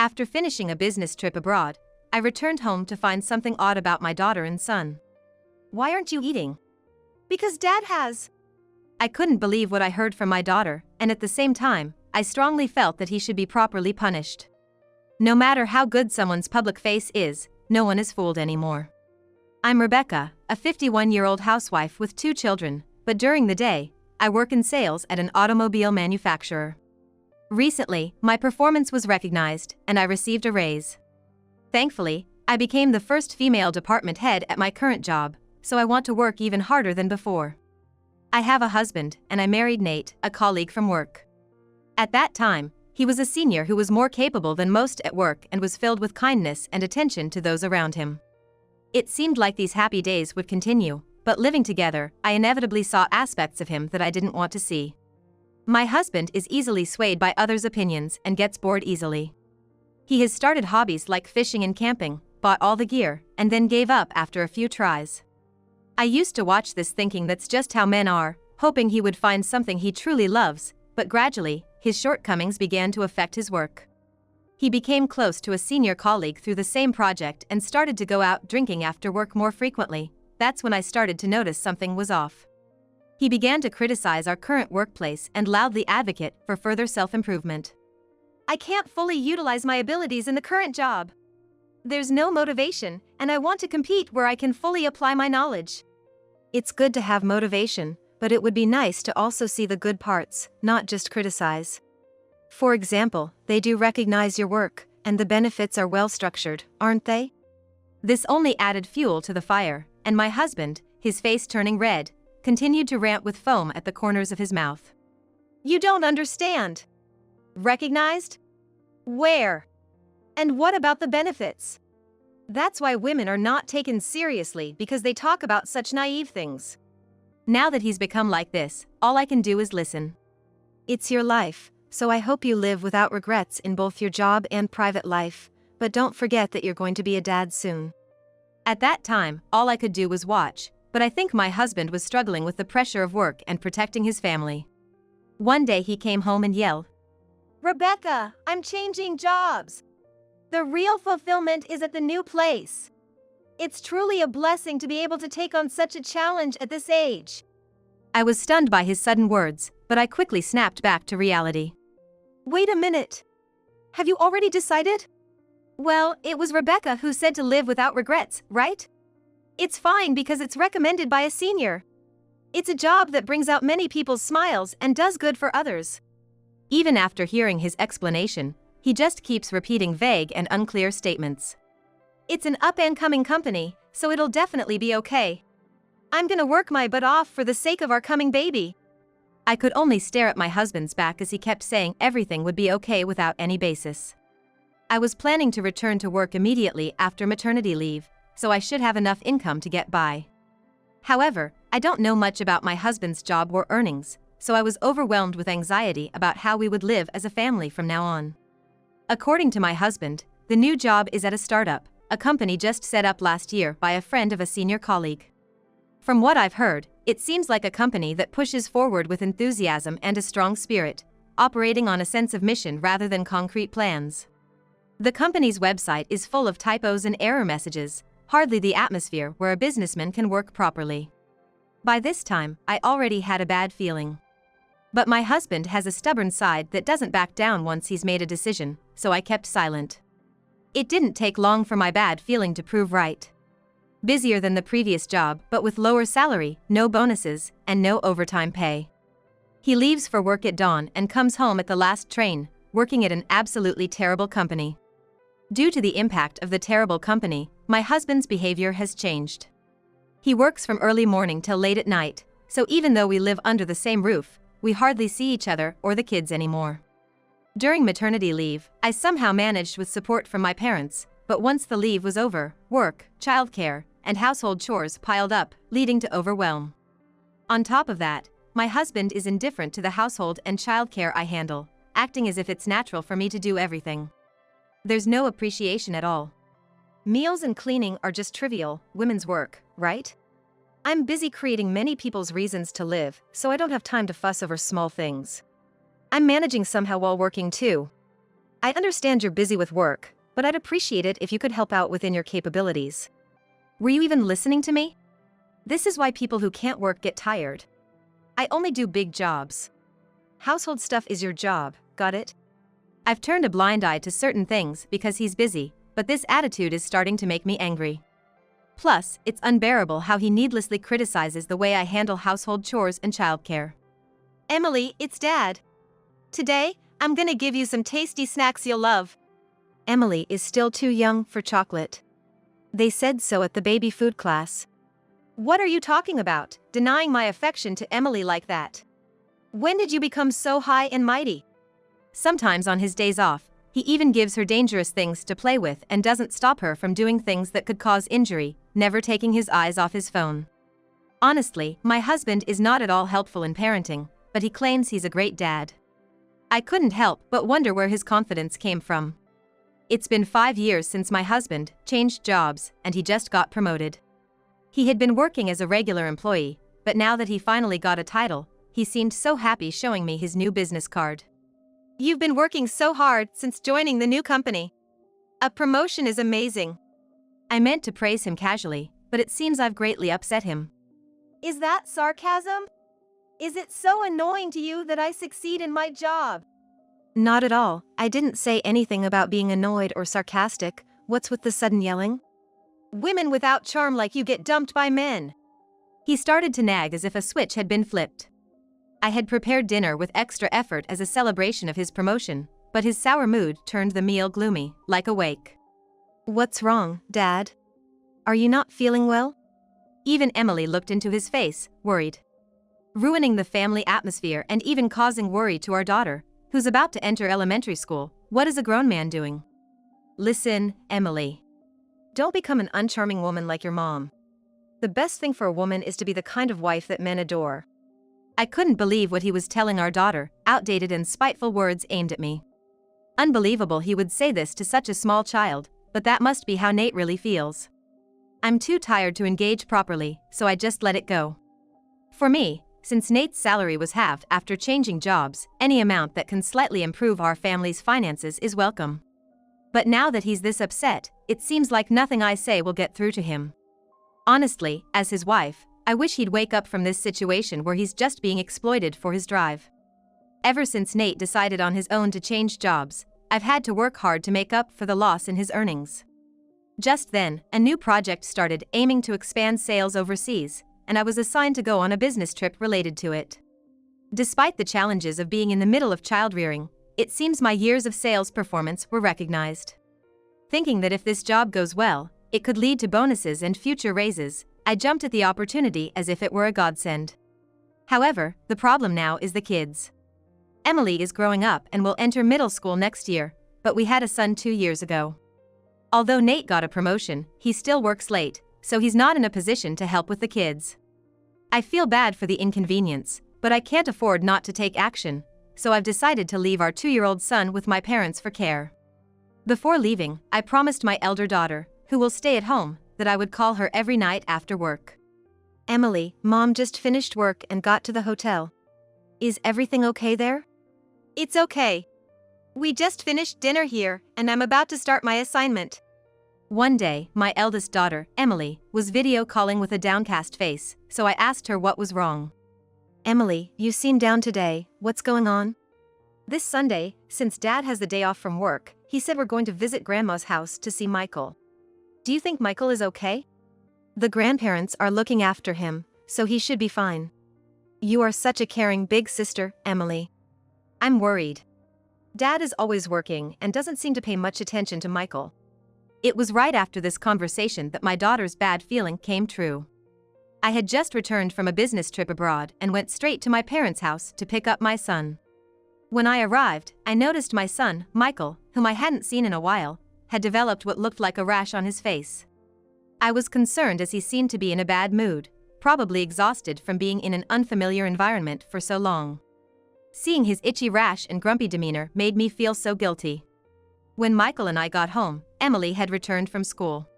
After finishing a business trip abroad, I returned home to find something odd about my daughter and son. "Why aren't you eating?" "Because Dad has." I couldn't believe what I heard from my daughter, and at the same time, I strongly felt that he should be properly punished. No matter how good someone's public face is, no one is fooled anymore. I'm Rebecca, a 51-year-old housewife with 2 children, but during the day, I work in sales at an automobile manufacturer. Recently, my performance was recognized, and I received a raise. Thankfully, I became the first female department head at my current job, so I want to work even harder than before. I have a husband, and I married Nate, a colleague from work. At that time, he was a senior who was more capable than most at work and was filled with kindness and attention to those around him. It seemed like these happy days would continue, but living together, I inevitably saw aspects of him that I didn't want to see. My husband is easily swayed by others' opinions and gets bored easily. He has started hobbies like fishing and camping, bought all the gear, and then gave up after a few tries. I used to watch this thinking that's just how men are, hoping he would find something he truly loves, but gradually, his shortcomings began to affect his work. He became close to a senior colleague through the same project and started to go out drinking after work more frequently. That's when I started to notice something was off. He began to criticize our current workplace and loudly advocate for further self-improvement. "I can't fully utilize my abilities in the current job. There's no motivation, and I want to compete where I can fully apply my knowledge." It's good to have motivation, but it would be nice to also see the good parts, not just criticize. For example, they do recognize your work, and the benefits are well structured, aren't they? This only added fuel to the fire, and my husband, his face turning red, continued to rant with foam at the corners of his mouth. "You don't understand. Recognized? Where? And what about the benefits? That's why women are not taken seriously, because they talk about such naive things." Now that he's become like this, all I can do is listen. It's your life, so I hope you live without regrets in both your job and private life, but don't forget that you're going to be a dad soon. At that time, all I could do was watch, but I think my husband was struggling with the pressure of work and protecting his family. One day he came home and yelled, "Rebecca, I'm changing jobs. The real fulfillment is at the new place. It's truly a blessing to be able to take on such a challenge at this age." I was stunned by his sudden words, but I quickly snapped back to reality. "Wait a minute. Have you already decided?" "Well, it was Rebecca who said to live without regrets, right? It's fine because it's recommended by a senior. It's a job that brings out many people's smiles and does good for others." Even after hearing his explanation, he just keeps repeating vague and unclear statements. "It's an up-and-coming company, so it'll definitely be okay. I'm gonna work my butt off for the sake of our coming baby." I could only stare at my husband's back as he kept saying everything would be okay without any basis. I was planning to return to work immediately after maternity leave, so I should have enough income to get by. However, I don't know much about my husband's job or earnings, so I was overwhelmed with anxiety about how we would live as a family from now on. According to my husband, the new job is at a startup, a company just set up last year by a friend of a senior colleague. From what I've heard, it seems like a company that pushes forward with enthusiasm and a strong spirit, operating on a sense of mission rather than concrete plans. The company's website is full of typos and error messages, hardly the atmosphere where a businessman can work properly. By this time, I already had a bad feeling. But my husband has a stubborn side that doesn't back down once he's made a decision, so I kept silent. It didn't take long for my bad feeling to prove right. Busier than the previous job, but with lower salary, no bonuses, and no overtime pay. He leaves for work at dawn and comes home at the last train, working at an absolutely terrible company. Due to the impact of the terrible company, my husband's behavior has changed. He works from early morning till late at night, so even though we live under the same roof, we hardly see each other or the kids anymore. During maternity leave, I somehow managed with support from my parents, but once the leave was over, work, childcare, and household chores piled up, leading to overwhelm. On top of that, my husband is indifferent to the household and childcare I handle, acting as if it's natural for me to do everything. There's no appreciation at all. Meals and cleaning are just trivial, women's work, right? I'm busy creating many people's reasons to live, so I don't have time to fuss over small things. I'm managing somehow while working too. I understand you're busy with work, but I'd appreciate it if you could help out within your capabilities. Were you even listening to me? This is why people who can't work get tired. I only do big jobs. Household stuff is your job, got it? I've turned a blind eye to certain things because he's busy, but this attitude is starting to make me angry. Plus, it's unbearable how he needlessly criticizes the way I handle household chores and childcare. Emily, it's Dad. Today, I'm gonna give you some tasty snacks you'll love. Emily is still too young for chocolate. They said so at the baby food class. What are you talking about, denying my affection to Emily like that? When did you become so high and mighty? Sometimes on his days off, he even gives her dangerous things to play with and doesn't stop her from doing things that could cause injury, never taking his eyes off his phone. Honestly, my husband is not at all helpful in parenting, but he claims he's a great dad. I couldn't help but wonder where his confidence came from. It's been 5 years since my husband changed jobs, and he just got promoted. He had been working as a regular employee, but now that he finally got a title, he seemed so happy showing me his new business card. You've been working so hard since joining the new company. A promotion is amazing. I meant to praise him casually, but it seems I've greatly upset him. Is that sarcasm? Is it so annoying to you that I succeed in my job? Not at all. I didn't say anything about being annoyed or sarcastic. What's with the sudden yelling? Women without charm like you get dumped by men. He started to nag as if a switch had been flipped. I had prepared dinner with extra effort as a celebration of his promotion, but his sour mood turned the meal gloomy, like a wake. What's wrong, Dad? Are you not feeling well? Even Emily looked into his face, worried. Ruining the family atmosphere and even causing worry to our daughter, who's about to enter elementary school. What is a grown man doing? Listen, Emily. Don't become an uncharming woman like your mom. The best thing for a woman is to be the kind of wife that men adore. I couldn't believe what he was telling our daughter, outdated and spiteful words aimed at me. Unbelievable he would say this to such a small child, but that must be how Nate really feels. I'm too tired to engage properly, so I just let it go. For me, since Nate's salary was halved after changing jobs, any amount that can slightly improve our family's finances is welcome. But now that he's this upset, it seems like nothing I say will get through to him. Honestly, as his wife, I wish he'd wake up from this situation where he's just being exploited for his drive. Ever since Nate decided on his own to change jobs, I've had to work hard to make up for the loss in his earnings. Just then, a new project started aiming to expand sales overseas, and I was assigned to go on a business trip related to it. Despite the challenges of being in the middle of child-rearing, it seems my years of sales performance were recognized. Thinking that if this job goes well, it could lead to bonuses and future raises, I jumped at the opportunity as if it were a godsend. However, the problem now is the kids. Emily is growing up and will enter middle school next year, but we had a son 2 years ago. Although Nate got a promotion, he still works late, so he's not in a position to help with the kids. I feel bad for the inconvenience, but I can't afford not to take action, so I've decided to leave our 2-year-old son with my parents for care. Before leaving, I promised my elder daughter, who will stay at home, that I would call her every night after work. Emily, Mom just finished work and got to the hotel. Is everything okay there? It's okay. We just finished dinner here, and I'm about to start my assignment. One day, my eldest daughter, Emily, was video calling with a downcast face, so I asked her what was wrong. Emily, you seem down today. What's going on? This Sunday, since Dad has the day off from work, he said we're going to visit Grandma's house to see Michael. Do you think Michael is okay? The grandparents are looking after him, so he should be fine. You are such a caring big sister, Emily. I'm worried. Dad is always working and doesn't seem to pay much attention to Michael. It was right after this conversation that my daughter's bad feeling came true. I had just returned from a business trip abroad and went straight to my parents' house to pick up my son. When I arrived, I noticed my son, Michael, whom I hadn't seen in a while, had developed what looked like a rash on his face. I was concerned as he seemed to be in a bad mood, probably exhausted from being in an unfamiliar environment for so long. Seeing his itchy rash and grumpy demeanor made me feel so guilty. When Michael and I got home, Emily had returned from school.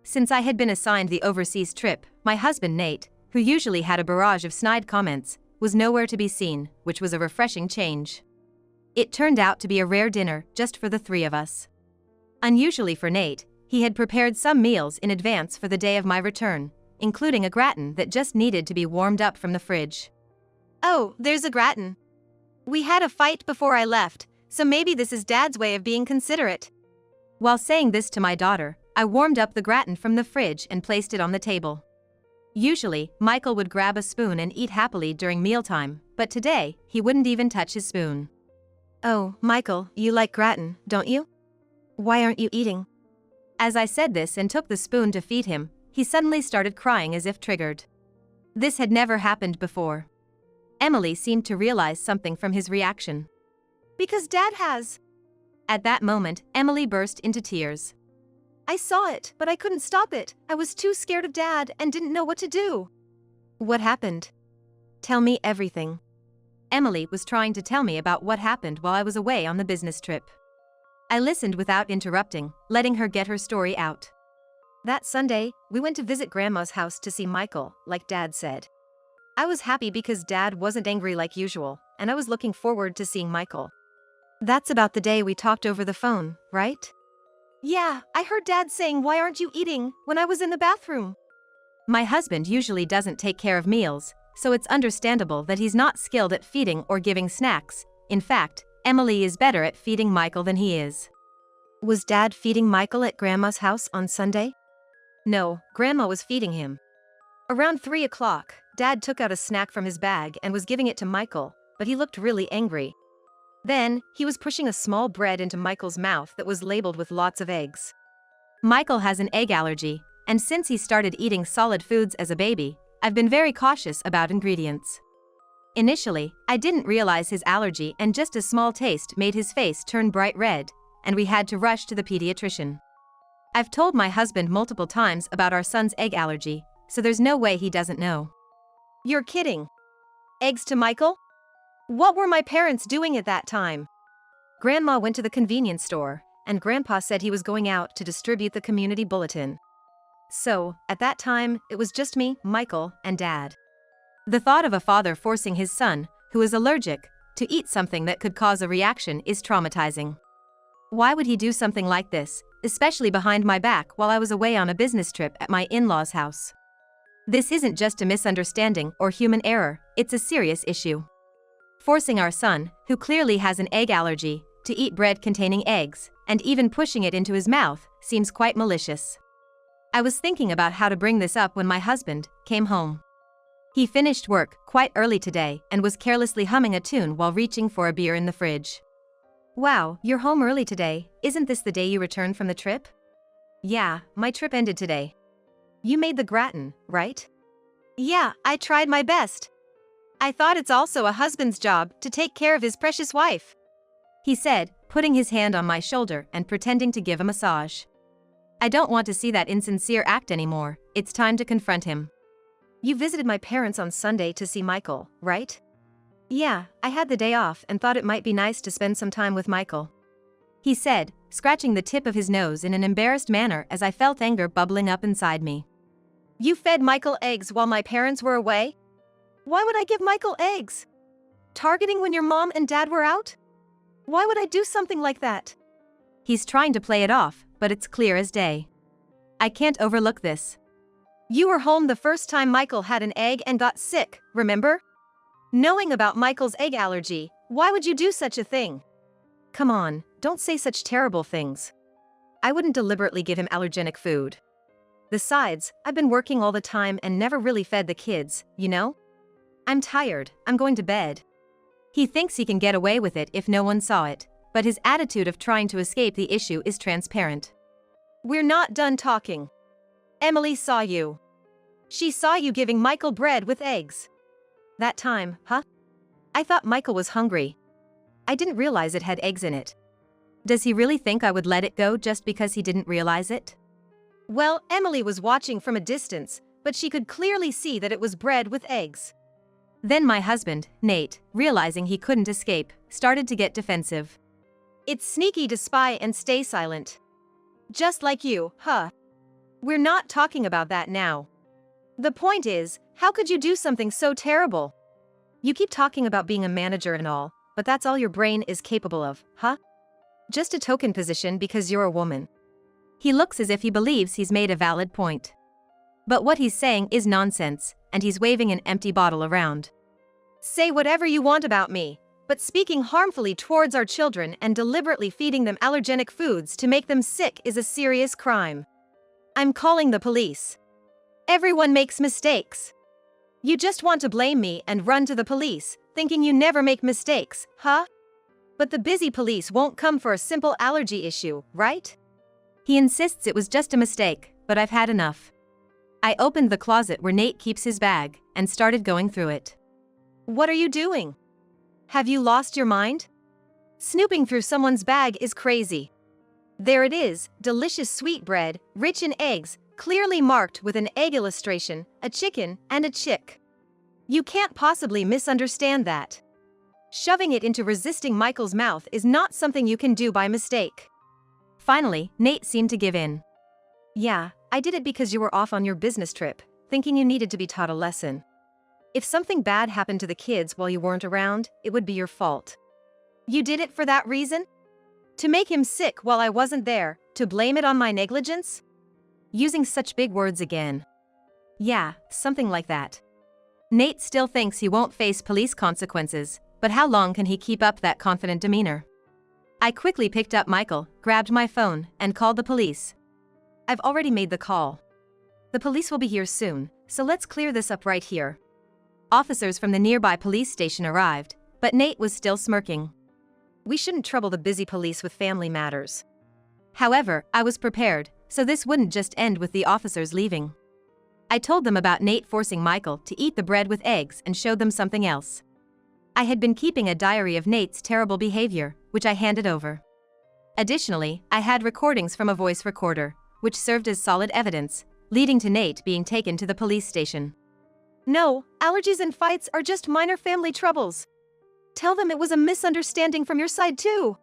Since I had been assigned the overseas trip, my husband Nate, who usually had a barrage of snide comments, was nowhere to be seen, which was a refreshing change. It turned out to be a rare dinner just for the three of us. Unusually for Nate, he had prepared some meals in advance for the day of my return, including a gratin that just needed to be warmed up from the fridge. Oh, there's a gratin. We had a fight before I left, so maybe this is Dad's way of being considerate. While saying this to my daughter, I warmed up the gratin from the fridge and placed it on the table. Usually, Michael would grab a spoon and eat happily during mealtime, but today, he wouldn't even touch his spoon. Oh, Michael, you like gratin, don't you? Why aren't you eating? As I said this and took the spoon to feed him, he suddenly started crying as if triggered. This had never happened before. Emily seemed to realize something from his reaction. Because Dad has. At that moment, Emily burst into tears. I saw it, but I couldn't stop it. I was too scared of Dad and didn't know what to do. What happened? Tell me everything. Emily was trying to tell me about what happened while I was away on the business trip. I listened without interrupting, letting her get her story out. That Sunday, we went to visit Grandma's house to see Michael, like Dad said. I was happy because Dad wasn't angry like usual, and I was looking forward to seeing Michael. That's about the day we talked over the phone, right? Yeah, I heard Dad saying, "Why aren't you eating?" when I was in the bathroom. My husband usually doesn't take care of meals, so it's understandable that he's not skilled at feeding or giving snacks. In fact, Emily is better at feeding Michael than he is. Was Dad feeding Michael at Grandma's house on Sunday? No, Grandma was feeding him. Around 3 o'clock, Dad took out a snack from his bag and was giving it to Michael, but he looked really angry. Then, he was pushing a small bread into Michael's mouth that was labeled with lots of eggs. Michael has an egg allergy, and since he started eating solid foods as a baby, I've been very cautious about ingredients. Initially, I didn't realize his allergy and just a small taste made his face turn bright red, and we had to rush to the pediatrician. I've told my husband multiple times about our son's egg allergy, so there's no way he doesn't know. You're kidding. Eggs to Michael? What were my parents doing at that time? Grandma went to the convenience store, and Grandpa said he was going out to distribute the community bulletin. So, at that time, it was just me, Michael, and Dad. The thought of a father forcing his son, who is allergic, to eat something that could cause a reaction is traumatizing. Why would he do something like this, especially behind my back while I was away on a business trip at my in-laws' house? This isn't just a misunderstanding or human error, it's a serious issue. Forcing our son, who clearly has an egg allergy, to eat bread containing eggs, and even pushing it into his mouth, seems quite malicious. I was thinking about how to bring this up when my husband came home. He finished work quite early today and was carelessly humming a tune while reaching for a beer in the fridge. Wow, you're home early today, isn't this the day you returned from the trip? Yeah, my trip ended today. You made the gratin, right? Yeah, I tried my best. I thought it's also a husband's job to take care of his precious wife, he said, putting his hand on my shoulder and pretending to give a massage. I don't want to see that insincere act anymore, it's time to confront him. You visited my parents on Sunday to see Michael, right? Yeah, I had the day off and thought it might be nice to spend some time with Michael, he said, scratching the tip of his nose in an embarrassed manner as I felt anger bubbling up inside me. You fed Michael eggs while my parents were away? Why would I give Michael eggs? Targeting when your mom and dad were out? Why would I do something like that? He's trying to play it off, but it's clear as day. I can't overlook this. You were home the first time Michael had an egg and got sick, remember? Knowing about Michael's egg allergy, why would you do such a thing? Come on, don't say such terrible things. I wouldn't deliberately give him allergenic food. Besides, I've been working all the time and never really fed the kids, you know? I'm tired, I'm going to bed. He thinks he can get away with it if no one saw it, but his attitude of trying to escape the issue is transparent. We're not done talking. Emily saw you. She saw you giving Michael bread with eggs. That time, huh? I thought Michael was hungry. I didn't realize it had eggs in it. Does he really think I would let it go just because he didn't realize it? Well, Emily was watching from a distance, but she could clearly see that it was bread with eggs. Then my husband, Nate, realizing he couldn't escape, started to get defensive. It's sneaky to spy and stay silent. Just like you, huh? We're not talking about that now. The point is, how could you do something so terrible? You keep talking about being a manager and all, but that's all your brain is capable of, huh? Just a token position because you're a woman. He looks as if he believes he's made a valid point. But what he's saying is nonsense, and he's waving an empty bottle around. Say whatever you want about me, but speaking harmfully towards our children and deliberately feeding them allergenic foods to make them sick is a serious crime. I'm calling the police. Everyone makes mistakes. You just want to blame me and run to the police, thinking you never make mistakes, huh? But the busy police won't come for a simple allergy issue, right? He insists it was just a mistake, but I've had enough. I opened the closet where Nate keeps his bag and started going through it. What are you doing? Have you lost your mind? Snooping through someone's bag is crazy. There it is, delicious sweetbread, rich in eggs, clearly marked with an egg illustration, a chicken, and a chick. You can't possibly misunderstand that. Shoving it into resisting Michael's mouth is not something you can do by mistake. Finally, Nate seemed to give in. Yeah, I did it because you were off on your business trip, thinking you needed to be taught a lesson. If something bad happened to the kids while you weren't around, it would be your fault. You did it for that reason? To make him sick while I wasn't there, to blame it on my negligence? Using such big words again. Yeah, something like that. Nate still thinks he won't face police consequences, but how long can he keep up that confident demeanor? I quickly picked up Michael, grabbed my phone, and called the police. I've already made the call. The police will be here soon, so let's clear this up right here. Officers from the nearby police station arrived, but Nate was still smirking. We shouldn't trouble the busy police with family matters. However, I was prepared, so this wouldn't just end with the officers leaving. I told them about Nate forcing Michael to eat the bread with eggs and showed them something else. I had been keeping a diary of Nate's terrible behavior, which I handed over. Additionally, I had recordings from a voice recorder, which served as solid evidence, leading to Nate being taken to the police station. No, allergies and fights are just minor family troubles. Tell them it was a misunderstanding from your side too.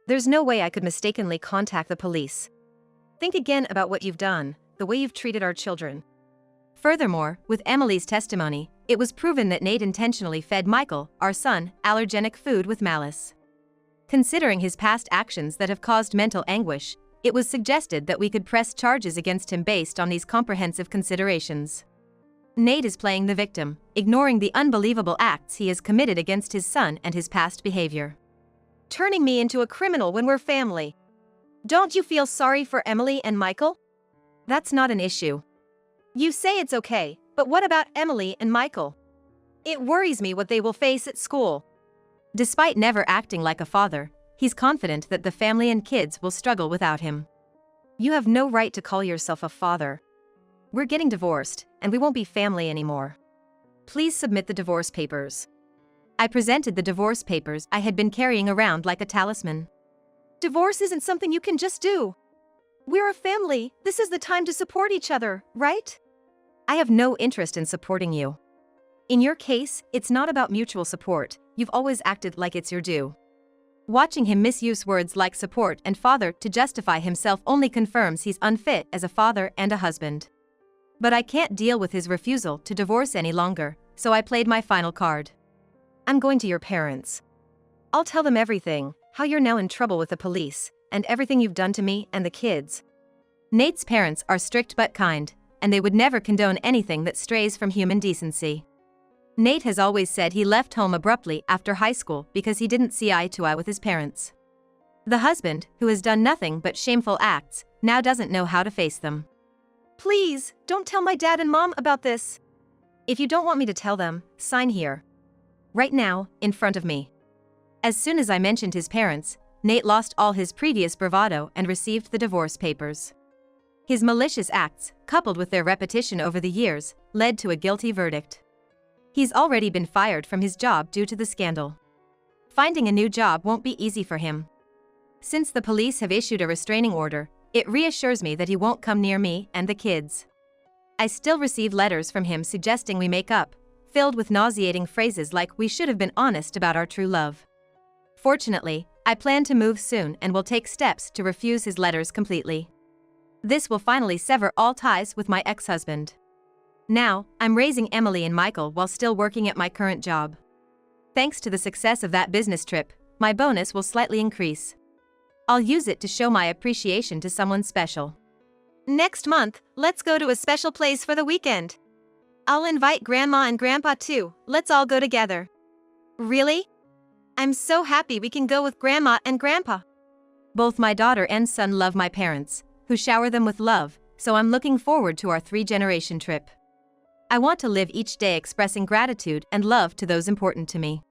There's no way I could mistakenly contact the police. Think again about what you've done, the way you've treated our children. Furthermore, with Emily's testimony, it was proven that Nate intentionally fed Michael, our son, allergenic food with malice. Considering his past actions that have caused mental anguish, it was suggested that we could press charges against him based on these comprehensive considerations. Nate is playing the victim, ignoring the unbelievable acts he has committed against his son and his past behavior. Turning me into a criminal when we're family. Don't you feel sorry for Emily and Michael? That's not an issue. You say it's okay, but what about Emily and Michael? It worries me what they will face at school. Despite never acting like a father, he's confident that the family and kids will struggle without him. You have no right to call yourself a father. We're getting divorced, and we won't be family anymore. Please submit the divorce papers. I presented the divorce papers I had been carrying around like a talisman. Divorce isn't something you can just do. We're a family, this is the time to support each other, right? I have no interest in supporting you. In your case, it's not about mutual support, you've always acted like it's your due. Watching him misuse words like support and father to justify himself only confirms he's unfit as a father and a husband. But I can't deal with his refusal to divorce any longer, so I played my final card. I'm going to your parents. I'll tell them everything, how you're now in trouble with the police, and everything you've done to me and the kids. Nate's parents are strict but kind, and they would never condone anything that strays from human decency. Nate has always said he left home abruptly after high school because he didn't see eye to eye with his parents. The husband, who has done nothing but shameful acts, now doesn't know how to face them. Please, don't tell my dad and mom about this. If you don't want me to tell them, sign here. Right now, in front of me. As soon as I mentioned his parents, Nate lost all his previous bravado and received the divorce papers. His malicious acts, coupled with their repetition over the years, led to a guilty verdict. He's already been fired from his job due to the scandal. Finding a new job won't be easy for him. Since the police have issued a restraining order, it reassures me that he won't come near me and the kids. I still receive letters from him suggesting we make up, filled with nauseating phrases like we should have been honest about our true love. Fortunately, I plan to move soon and will take steps to refuse his letters completely. This will finally sever all ties with my ex-husband. Now, I'm raising Emily and Michael while still working at my current job. Thanks to the success of that business trip, my bonus will slightly increase. I'll use it to show my appreciation to someone special. Next month, let's go to a special place for the weekend. I'll invite Grandma and Grandpa too. Let's all go together. Really? I'm so happy we can go with Grandma and Grandpa. Both my daughter and son love my parents, who shower them with love, so I'm looking forward to our 3-generation trip. I want to live each day expressing gratitude and love to those important to me.